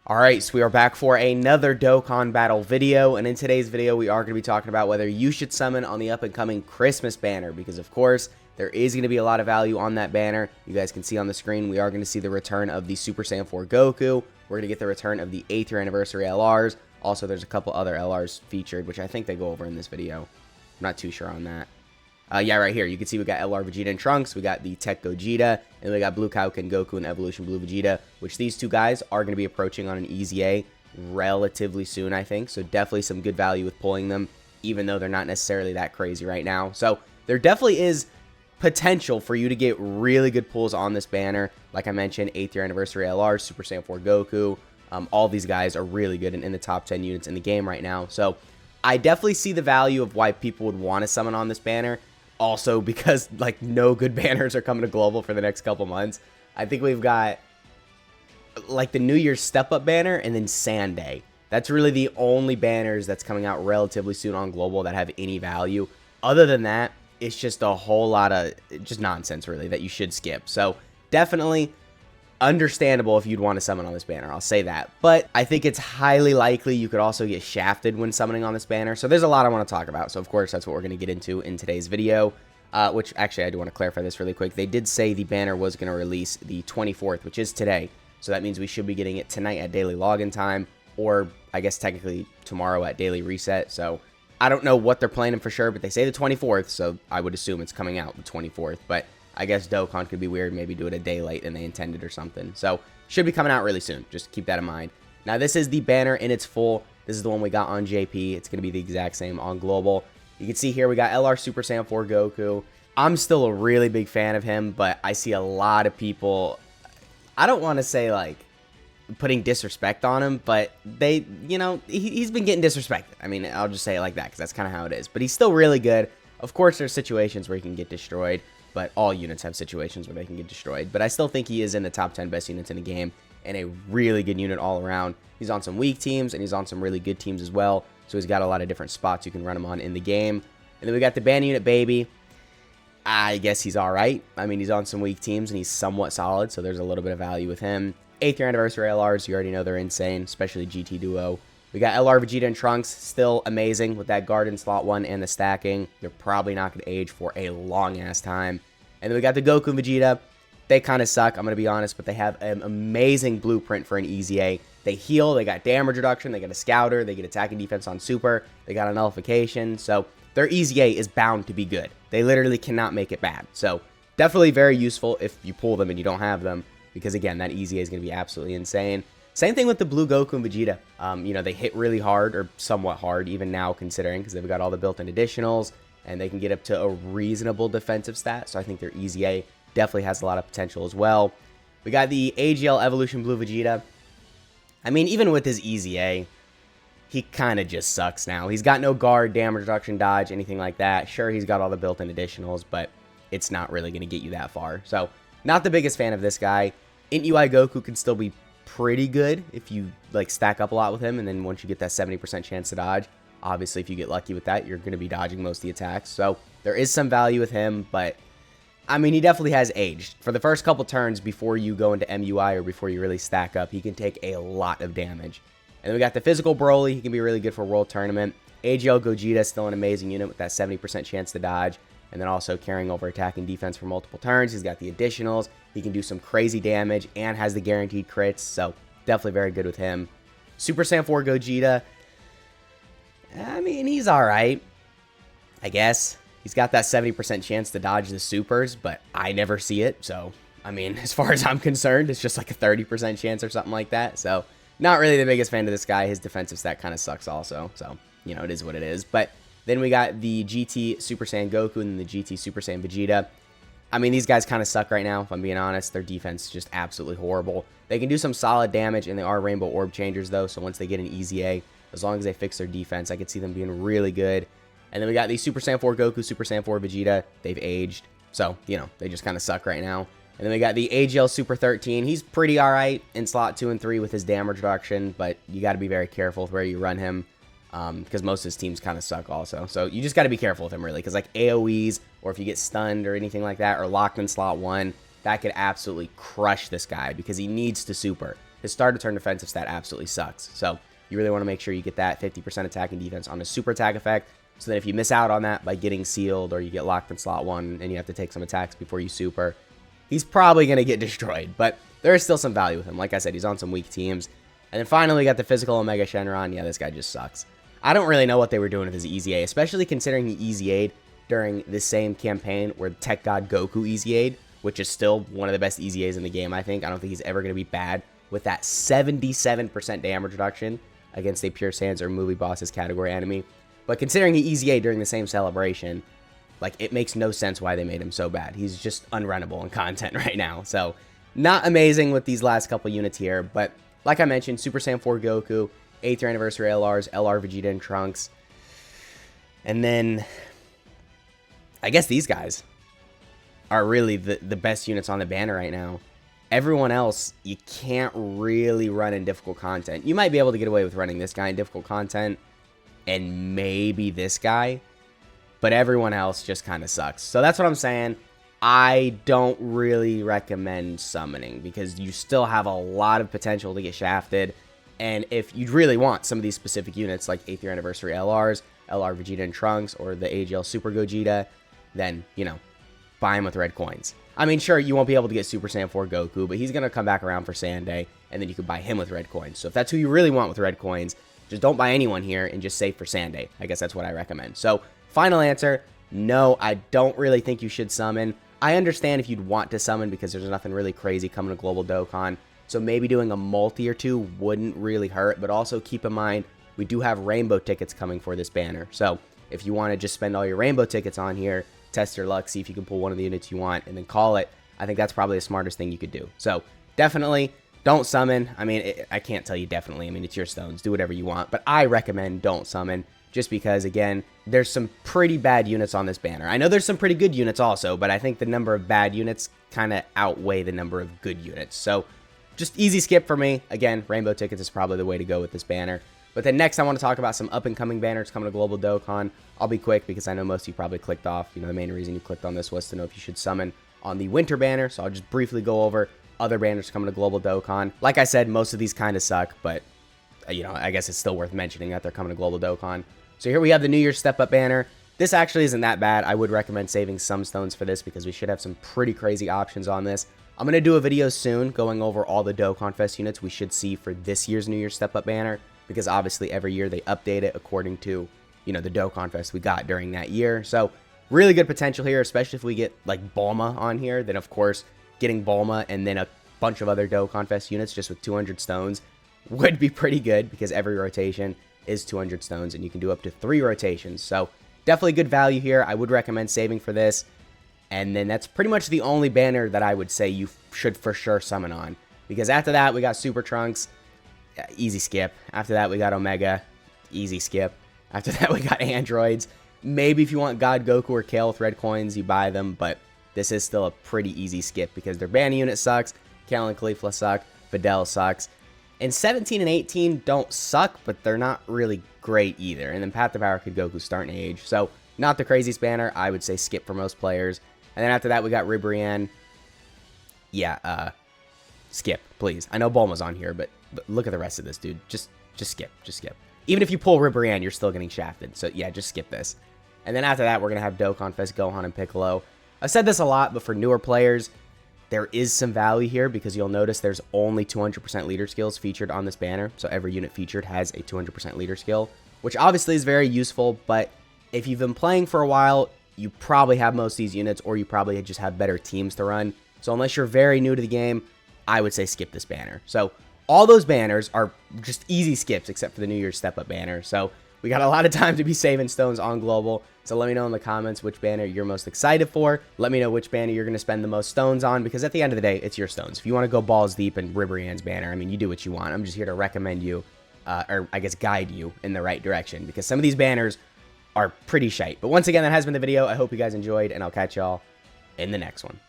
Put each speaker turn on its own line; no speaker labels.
Alright, so we are back for another Dokkan battle video, and in today's video we are going to be talking about whether you should summon on the up-and-coming Christmas banner, because of course, there is going to be a lot of value on that banner. You guys can see on the screen, we are going to see the return of the Super Saiyan 4 Goku, we're going to get the return of the 8th year anniversary LRs, also there's a couple other LRs featured, which I think they go over in this video. I'm not too sure on that. Yeah, right here, you can see we got LR Vegeta and Trunks, we got the Tech Gogeta, and we got Blue Kaioken Goku and Evolution Blue Vegeta, which these two guys are going to be approaching on an EZA relatively soon, I think. So definitely some good value with pulling them, even though they're not necessarily that crazy right now. So there definitely is potential for you to get really good pulls on this banner. Like I mentioned, 8th year anniversary LR, Super Saiyan 4 Goku. All these guys are really good and in the top 10 units in the game right now. So I definitely see the value of why people would want to summon on this banner. Also, because like no good banners are coming to global for the next couple months. I think we've got like the New Year's Step Up banner and then Sand Day. That's really the only banners that's coming out relatively soon on global that have any value. Other than that, it's just a whole lot of just nonsense really that you should skip. So definitely understandable if you'd want to summon on this banner, I'll say that. But I think it's highly likely you could also get shafted when summoning on this banner. So there's a lot I want to talk about. So of course, that's what we're going to get into in today's video. Which actually, I do want to clarify this really quick. They did say the banner was going to release the 24th, which is today. So that means we should be getting it tonight at daily login time, or I guess technically tomorrow at daily reset. So I don't know what they're planning for sure, but they say the 24th. So I would assume it's coming out the 24th. But I guess Dokkan could be weird, maybe do it a day late than they intended or something. So, should be coming out really soon. Just keep that in mind. Now, this is the banner in its full. This is the one we got on JP. It's going to be the exact same on Global. You can see here we got LR Super Saiyan 4 Goku. I'm still a really big fan of him, but I see a lot of people, I don't want to say like putting disrespect on him, but they, you know, he's been getting disrespected. I mean, I'll just say it like that because that's kind of how it is. But he's still really good. Of course, there's situations where he can get destroyed. But all units have situations where they can get destroyed. But I still think he is in the top 10 best units in the game and a really good unit all around. He's on some weak teams and he's on some really good teams as well. So he's got a lot of different spots you can run him on in the game. And then we got the ban unit Baby. I guess he's all right. I mean, he's on some weak teams and he's somewhat solid. So there's a little bit of value with him. 8th year anniversary LRs, you already know they're insane, especially GT Duo. We got LR Vegeta and Trunks, still amazing with that guard in slot 1 and the stacking. They're probably not going to age for a long-ass time. And then we got the Goku and Vegeta. They kind of suck, I'm going to be honest, but they have an amazing blueprint for an EZA. They heal, they got damage reduction, they got a scouter, they get attack and defense on super, they got a nullification. So their EZA is bound to be good. They literally cannot make it bad. So definitely very useful if you pull them and you don't have them, because again, that EZA is going to be absolutely insane. Same thing with the blue Goku and Vegeta. You know, they hit really hard, or somewhat hard, even now considering, because they've got all the built-in additionals, and they can get up to a reasonable defensive stat. So I think their EZA definitely has a lot of potential as well. We got the AGL Evolution Blue Vegeta. I mean, even with his EZA, he kind of just sucks now. He's got no guard, damage reduction, dodge, anything like that. Sure, he's got all the built-in additionals, but it's not really going to get you that far. So not the biggest fan of this guy. Int UI Goku can still be pretty good if you like stack up a lot with him, and then once you get that 70% chance to dodge, obviously if you get lucky with that, you're going to be dodging most of the attacks. So there is some value with him, but I mean, he definitely has aged. For the first couple turns before you go into MUI or before you really stack up, he can take a lot of damage. And then we got the physical Broly. He can be really good for World Tournament. AGL Gogeta, still an amazing unit with that 70% chance to dodge, and then also carrying over attack and defense for multiple turns. He's got the additionals. He can do some crazy damage and has the guaranteed crits, so definitely very good with him. Super Saiyan 4 Gogeta, I mean, he's alright, I guess. He's got that 70% chance to dodge the supers, but I never see it, so, I mean, as far as I'm concerned, it's just like a 30% chance or something like that, so not really the biggest fan of this guy. His defensive stat kind of sucks also, so, you know, it is what it is. But then we got the GT Super Saiyan Goku and the GT Super Saiyan Vegeta. I mean, these guys kind of suck right now, if I'm being honest. Their defense is just absolutely horrible. They can do some solid damage, and they are Rainbow Orb Changers, though, so once they get an EZA, as long as they fix their defense, I could see them being really good. And then we got the Super Saiyan 4 Goku, Super Saiyan 4 Vegeta. They've aged, so, you know, they just kind of suck right now. And then we got the AGL Super 13. He's pretty alright in slot 2 and 3 with his damage reduction, but you got to be very careful with where you run him, because most of his teams kind of suck also. So you just got to be careful with him, really, because like AoEs, or if you get stunned or anything like that, or locked in slot 1, that could absolutely crush this guy, because he needs to super. his start of turn defensive stat absolutely sucks. So you really want to make sure you get that 50% attacking defense on a super attack effect, so that if you miss out on that by getting sealed or you get locked in slot 1 and you have to take some attacks before you super, he's probably going to get destroyed. But there is still some value with him. Like I said, he's on some weak teams. And then finally, we got the physical Omega Shenron. Yeah, this guy just sucks. I don't really know what they were doing with his Easy A, especially considering he Easy A'd during the same campaign where Tech God Goku Easy A'd, which is still one of the best Easy A's in the game, I think. I don't think he's ever going to be bad with that 77% damage reduction against a Pure Sans or movie bosses category enemy. But considering he Easy A'd during the same celebration, like, it makes no sense why they made him so bad. He's just unrunnable in content right now. So, not amazing with these last couple units here, but like I mentioned, Super Saiyan 4 Goku, 8th year anniversary LRs, LR Vegeta and Trunks. And then, I guess these guys are really the best units on the banner right now. Everyone else, you can't really run in difficult content. You might be able to get away with running this guy in difficult content, and maybe this guy, but everyone else just kind of sucks. So that's what I'm saying. I don't really recommend summoning because you still have a lot of potential to get shafted. And if you really want some of these specific units like 8th year anniversary LRs, LR Vegeta and Trunks, or the AGL Super Gogeta, then, you know, buy him with red coins. I mean, sure, you won't be able to get Super Saiyan 4 Goku, but he's going to come back around for Saiyan Day, and then you can buy him with red coins. So if that's who you really want with red coins, just don't buy anyone here and just save for Saiyan Day. I guess that's what I recommend. So, final answer, no, I don't really think you should summon. I understand if you'd want to summon because there's nothing really crazy coming to Global Dokkan. So maybe doing a multi or two wouldn't really hurt, but also keep in mind, we do have rainbow tickets coming for this banner. So if you want to just spend all your rainbow tickets on here, test your luck, see if you can pull one of the units you want, and then call it, I think that's probably the smartest thing you could do. So definitely don't summon. I mean, I can't tell you definitely. I mean, it's your stones. Do whatever you want. But I recommend don't summon just because, again, there's some pretty bad units on this banner. I know there's some pretty good units also, but I think the number of bad units kind of outweigh the number of good units. So just easy skip for me. Again, rainbow tickets is probably the way to go with this banner. But then next, I want to talk about some up-and-coming banners coming to Global Dokkan. I'll be quick because I know most of you probably clicked off. You know, the main reason you clicked on this was to know if you should summon on the winter banner. So I'll just briefly go over other banners coming to Global Dokkan. Like I said, most of these kind of suck, but, you know, I guess it's still worth mentioning that they're coming to Global Dokkan. So here we have the New Year's Step Up banner. This actually isn't that bad. I would recommend saving some stones for this because we should have some pretty crazy options on this. I'm going to do a video soon going over all the Dokkan Fest units we should see for this year's New Year's Step Up banner, because obviously every year they update it according to, you know, the Dokkan Fest we got during that year. So really good potential here, especially if we get like Bulma on here. Then of course getting Bulma and then a bunch of other Dokkan Fest units just with 200 stones would be pretty good, because every rotation is 200 stones and you can do up to 3 rotations. So definitely good value here. I would recommend saving for this. And then that's pretty much the only banner that I would say you should for sure summon on, because after that we got Super Trunks, easy skip. After that we got Omega, easy skip. After that we got Androids. Maybe if you want God Goku or Kale with red coins, you buy them, but this is still a pretty easy skip because their banner unit sucks, Kale and Caulifla suck, Videl sucks. And 17 and 18 don't suck, but they're not really great either. And then Path to Power Kid Goku's starting to age. So not the craziest banner. I would say skip for most players. And then after that we got Ribrianne. Yeah, skip, please. I know Bulma's on here, but look at the rest of this, dude. Just skip. Just skip. Even if you pull Ribrianne, you're still getting shafted. So yeah, just skip this. And then after that, we're going to have Dokkan Fest, Gohan, and Piccolo. I've said this a lot, but for newer players, there is some value here because you'll notice there's only 200% leader skills featured on this banner. So every unit featured has a 200% leader skill, which obviously is very useful. But if you've been playing for a while, you probably have most of these units, or you probably just have better teams to run. So unless you're very new to the game, I would say skip this banner. So all those banners are just easy skips except for the New Year's Step Up banner. So we got a lot of time to be saving stones on Global. So let me know in the comments which banner you're most excited for. Let me know which banner you're going to spend the most stones on, because at the end of the day, it's your stones. If you want to go balls deep in Ribrianne's banner, I mean, you do what you want. I'm just here to recommend you, or I guess guide you in the right direction, because some of these banners are pretty shite. But once again, that has been the video. I hope you guys enjoyed, and I'll catch y'all in the next one.